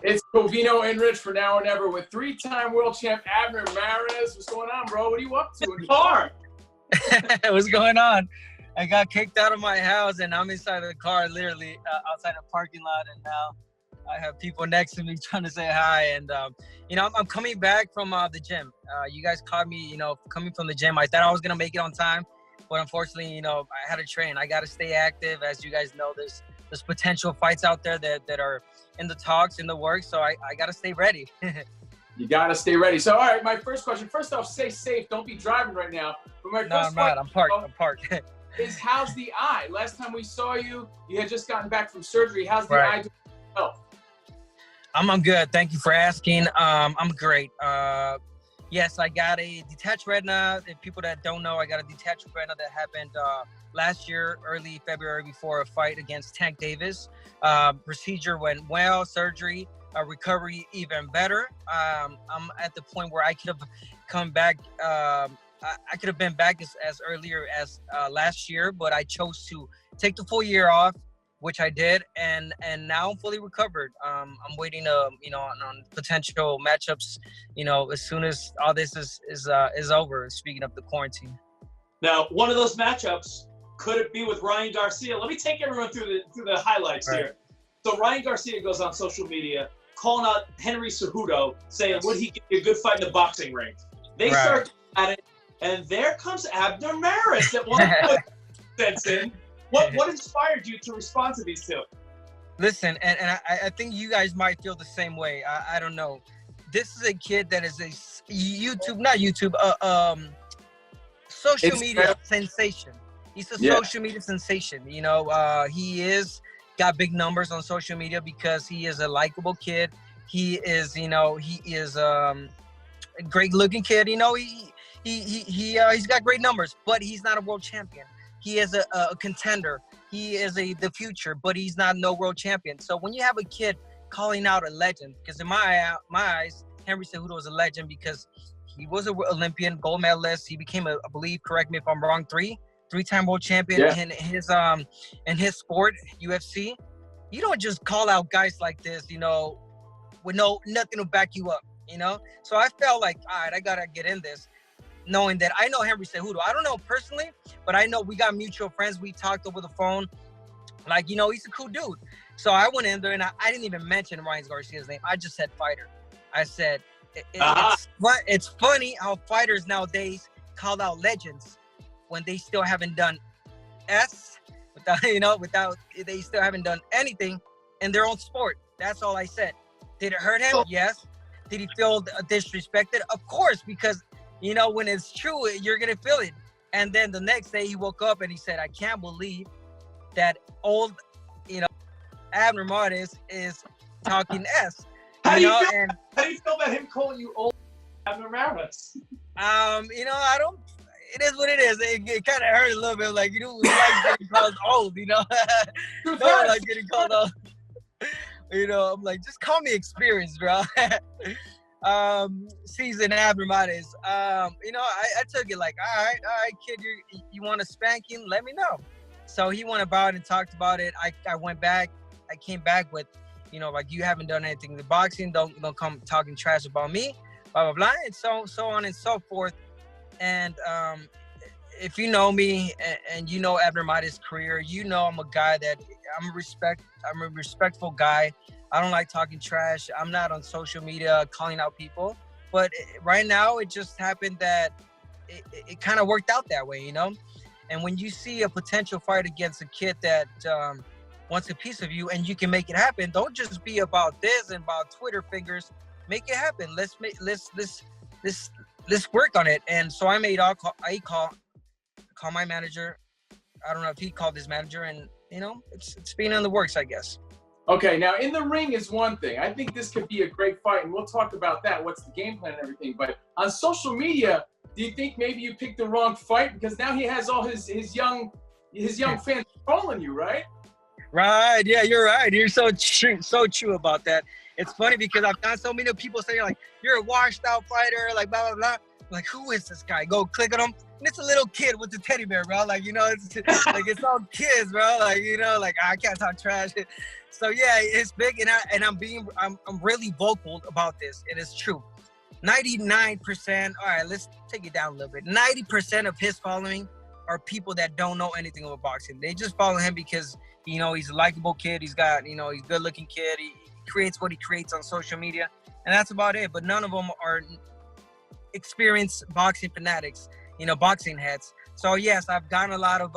It's Covino and Rich for Now or Never with three-time world champ Abner Mares. What's going on, bro? What are you up to in the car? What's going on? I got kicked out of my house, and I'm inside of the car, literally outside the parking lot, and now I have people next to me trying to say hi. And, I'm coming back from the gym. You guys caught me, coming from the gym. I thought I was going to make it on time, but unfortunately, I had to train. I got to stay active. As you guys know, there's potential fights out there that are in the talks, in the works, so I got to stay ready. You got to stay ready. So, all right, my first question. First off, stay safe. Don't be driving right now. But my No, I'm not. I'm parked. Is how's the eye? Last time we saw you, you had just gotten back from surgery. How's the eye doing? I'm good. Thank you for asking. I'm great. Yes, I got a detached retina. If people that don't know, I got a detached retina that happened last year, early February, before a fight against Tank Davis. Procedure went well, surgery, recovery even better. I'm at the point where I could have come back. I could have been back as earlier as last year, but I chose to take the full year off, which I did, and now I'm fully recovered. I'm waiting on potential matchups, as soon as all this is over. Speaking of the quarantine. Now, one of those matchups, could it be with Ryan Garcia? Let me take everyone through the highlights here. So Ryan Garcia goes on social media calling out Henry Cejudo, saying, would he give you a good fight in the boxing ring? They start at it, and there comes Abner Mares at one point. What inspired you to respond to these two? Listen, and I think you guys might feel the same way. I don't know. This is a kid that is a social media sensation. He's a social media sensation. He is got big numbers on social media because he is a likable kid. He is a great looking kid. He's got great numbers, but he's not a world champion. He is a contender. He is the future, but he's not no world champion. So when you have a kid calling out a legend, because in my eyes, Henry Cejudo was a legend because he was an Olympian gold medalist. He became I believe, correct me if I'm wrong, three-time world champion in his sport, UFC. You don't just call out guys like this, with nothing to back you up, So I felt like, all right, I gotta get in this, knowing that I know Henry Cejudo. I don't know personally, but I know we got mutual friends. We talked over the phone. He's a cool dude. So I went in there, and I didn't even mention Ryan Garcia's name. I just said fighter. I said, it's funny how fighters nowadays call out legends when they still haven't done they still haven't done anything in their own sport. That's all I said. Did it hurt him? Yes. Did he feel disrespected? Of course, because when it's true, you're going to feel it. And then the next day he woke up and he said, I can't believe that old, Abner Mares is talking S. How do you feel about him calling you old Abner Mares? It is what it is. It kind of hurt a little bit. Like, who likes getting called old, No one likes getting called old. I'm like, just call me experienced, bro. Season Abner Mares. I took it like, all right, kid, you want a spanking? Let me know. So he went about it and talked about it. I went back. I came back with, you haven't done anything in the boxing. Don't come talking trash about me, blah, blah, blah, and so on and so forth. And if you know me and you know Abner Mares' career, I'm a guy that I'm a respectful guy. I don't like talking trash. I'm not on social media calling out people. But right now, it just happened that it kind of worked out that way, And when you see a potential fight against a kid that wants a piece of you and you can make it happen, don't just be about this and about Twitter fingers. Make it happen. Let's work on it. And so I made call my manager. I don't know if he called his manager, and it's being in the works, I guess. Okay, now in the ring is one thing. I think this could be a great fight, and we'll talk about that. What's the game plan and everything? But on social media, do you think maybe you picked the wrong fight because now he has all his young fans trolling you, right? Right. Yeah, you're right. You're so true about that. It's funny because I've got so many people say like, you're a washed out fighter, like blah, blah, blah. I'm like, who is this guy? Go click on him. And it's a little kid with the teddy bear, bro. Like, it's like, it's all kids, bro. Like, like, I can't talk trash. So yeah, it's big, and I'm really vocal about this. It is true. 99%. All right, let's take it down a little bit. 90% of his following are people that don't know anything about boxing. They just follow him because he's a likable kid. He's got he's a good-looking kid. He creates what he creates on social media, and that's about it. But none of them are experienced boxing fanatics, boxing heads. So yes, I've gotten a lot of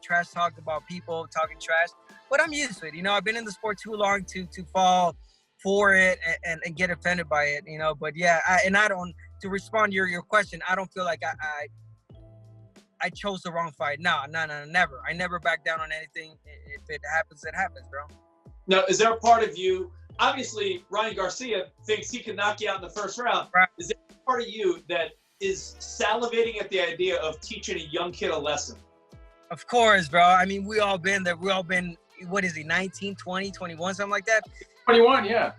trash talk about people talking trash, but I'm used to it. I've been in the sport too long to fall for it and get offended by it. But yeah, to respond to your question, I don't feel like I chose the wrong fight. No, never. I never back down on anything. If it happens, it happens, bro. Now, is there a part of you? Obviously, Ryan Garcia thinks he can knock you out in the first round. Right. Is there a part of you that is salivating at the idea of teaching a young kid a lesson? Of course, bro. I mean, we all been there. We all been, what is he, 19, 20, 21, something like that? 21, yeah.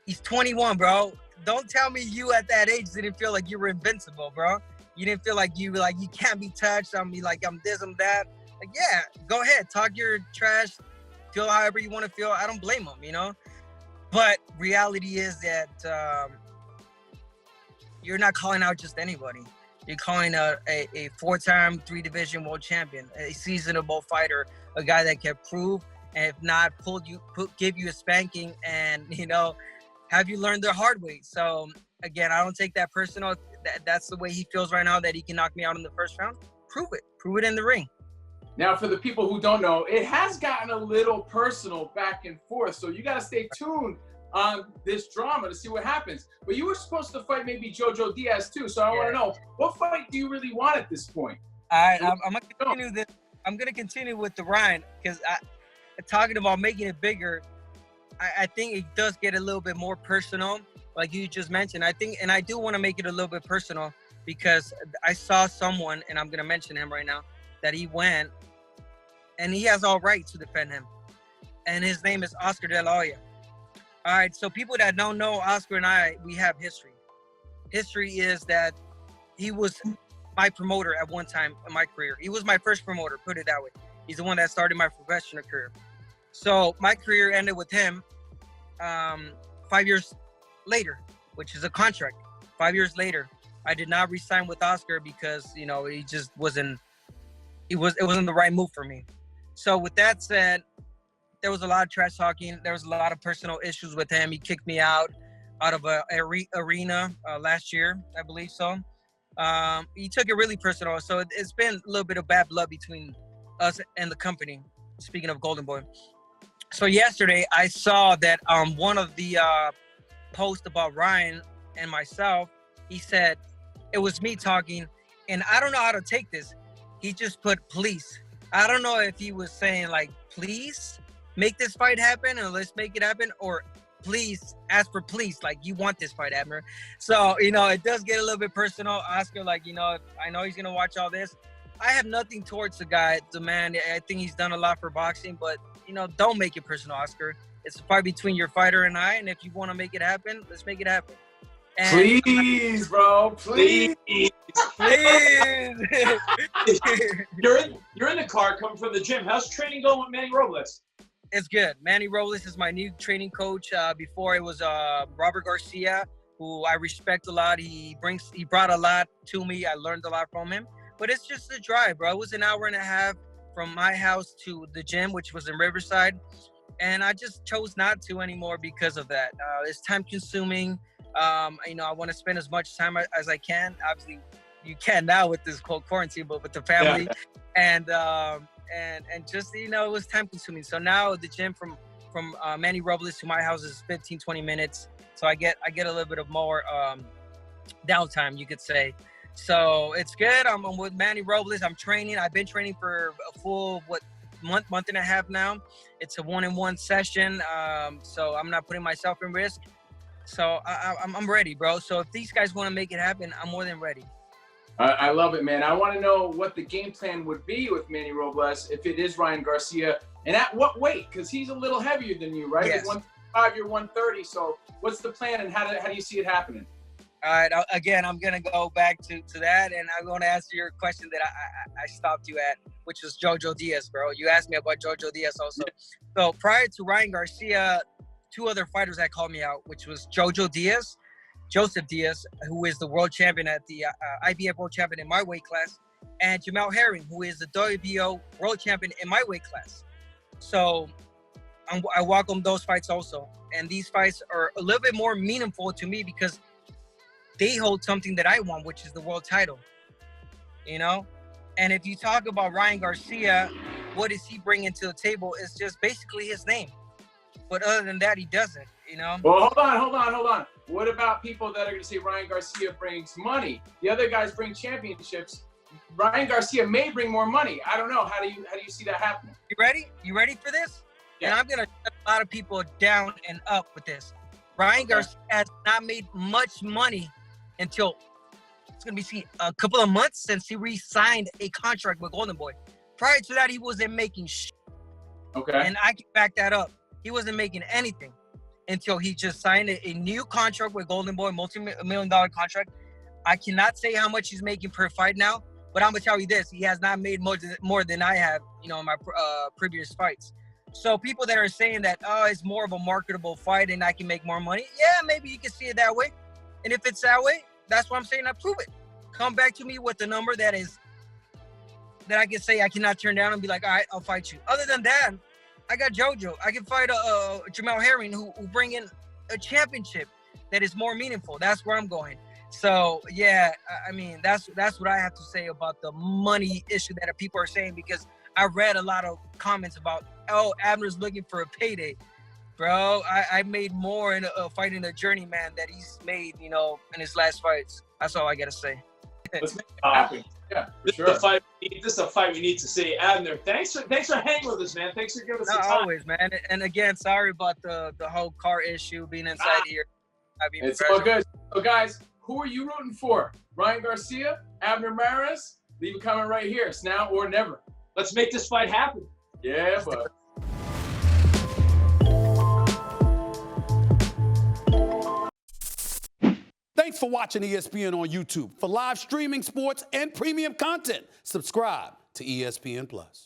He's 21, bro. Don't tell me you at that age didn't feel like you were invincible, bro. You didn't feel like you can't be touched. I'm this, I'm that. Like, yeah, go ahead. Talk your trash. Feel however you want to feel. I don't blame him, But reality is that you're not calling out just anybody. You're calling a 4-time 3-division world champion, a seasonable fighter, a guy that can prove, and if not, give you a spanking, and have you learn the hard way. So again, I don't take that personal. That's the way he feels right now, that he can knock me out in the first round. Prove it in the ring. Now, for the people who don't know, it has gotten a little personal back and forth, so you got to stay tuned on this drama to see what happens. But you were supposed to fight maybe Jojo Diaz too, so I want to know, what fight do you really want at this point? All right, I'm gonna continue this. I'm gonna continue with the Ryan, because talking about making it bigger, I think it does get a little bit more personal, like you just mentioned. I think, and I do want to make it a little bit personal, because I saw someone, and I'm gonna mention him right now, that he went, and he has all right to defend him, and his name is Oscar De La Hoya. All right, so people that don't know Oscar and I, we have history. History is that he was my promoter at one time in my career. He was my first promoter, put it that way. He's the one that started my professional career. So my career ended with him 5 years later, which is a contract. 5 years later, I did not re-sign with Oscar because, he just wasn't, it wasn't the right move for me. So with that said, there was a lot of trash talking. There was a lot of personal issues with him. He kicked me out of a arena last year, I believe so. He took it really personal. So it's been a little bit of bad blood between us and the company, speaking of Golden Boy. So yesterday, I saw that one of the posts about Ryan and myself, he said, it was me talking, and I don't know how to take this. He just put police. I don't know if he was saying, like, please make this fight happen and let's make it happen, or please ask for police, like, you want this fight, Abner. So, it does get a little bit personal. Oscar, like, I know he's going to watch all this. I have nothing towards the guy, the man. I think he's done a lot for boxing, but, don't make it personal, Oscar. It's a fight between your fighter and I, and if you want to make it happen, let's make it happen. And please, bro, please. Please. You're in the car coming from the gym. How's training going with Manny Robles? It's good. Manny Robles is my new training coach. Before it was Robert Garcia, who I respect a lot. He brought a lot to me. I learned a lot from him. But it's just a drive, bro. It was an hour and a half from my house to the gym, which was in Riverside. And I just chose not to anymore because of that. It's time consuming. I want to spend as much time as I can. Obviously, you can now with this quarantine, but with the family. Yeah. And just, it was time consuming. So now the gym from Manny Robles to my house is 15, 20 minutes. So I get a little bit of more downtime, you could say. So it's good. I'm with Manny Robles. I'm training. I've been training for a full, month and a half now. It's a 1-on-1 session. So I'm not putting myself in risk. So I'm ready, bro. So if these guys want to make it happen, I'm more than ready. I love it, man. I want to know what the game plan would be with Manny Robles if it is Ryan Garcia, and at what weight? Because he's a little heavier than you, right? Yes. 135, you're 130. So what's the plan, and how do you see it happening? All right. Again, I'm gonna go back to that, and I'm gonna answer your question that I stopped you at, which was Jojo Diaz, bro. You asked me about Jojo Diaz also. So prior to Ryan Garcia, 2 other fighters that called me out, which was Jojo Diaz, Joseph Diaz, who is the world champion at the IBF world champion in my weight class, and Jamel Herring, who is the WBO world champion in my weight class. So I welcome those fights also, and these fights are a little bit more meaningful to me because they hold something that I want, which is the world title, you know? And if you talk about Ryan Garcia, what does he bring into the table? It's just basically his name. But other than that, he doesn't, you know? Well, hold on. What about people that are going to say Ryan Garcia brings money? The other guys bring championships. Ryan Garcia may bring more money. I don't know. How do you see that happening? You ready? You ready for this? Yeah. And I'm going to shut a lot of people down and up with this. Ryan Garcia has not made much money until it's going to be a couple of months since he re-signed a contract with Golden Boy. Prior to that, he wasn't making shit. Okay. And I can back that up. He wasn't making anything until he just signed a new contract with Golden Boy, multi-million-dollar contract. I cannot say how much he's making per fight now, but I'm going to tell you this. He has not made more than I have, in my previous fights. So people that are saying that, it's more of a marketable fight and I can make more money, yeah, maybe you can see it that way. And if it's that way, that's what I'm saying. I prove it. Come back to me with the number that I can say I cannot turn down and be like, all right, I'll fight you. Other than that, I got JoJo. I can fight Jamel Herring who bring in a championship that is more meaningful. That's where I'm going. So yeah, I mean that's what I have to say about the money issue that people are saying, because I read a lot of comments about, Abner's looking for a payday. Bro, I made more in fighting a journeyman that he's made, in his last fights. That's all I gotta say. Let's make it happen. Yeah, for sure. This is a fight we need to see. Abner, thanks for hanging with us, man. Thanks for giving us the time. Always, man. And again, sorry about the whole car issue being inside here. It's all good. So guys, who are you rooting for? Ryan Garcia, Abner Mares? Leave a comment right here. It's now or never. Let's make this fight happen. Yeah, bud. Thanks for watching ESPN on YouTube. For live streaming, sports, and premium content, subscribe to ESPN+.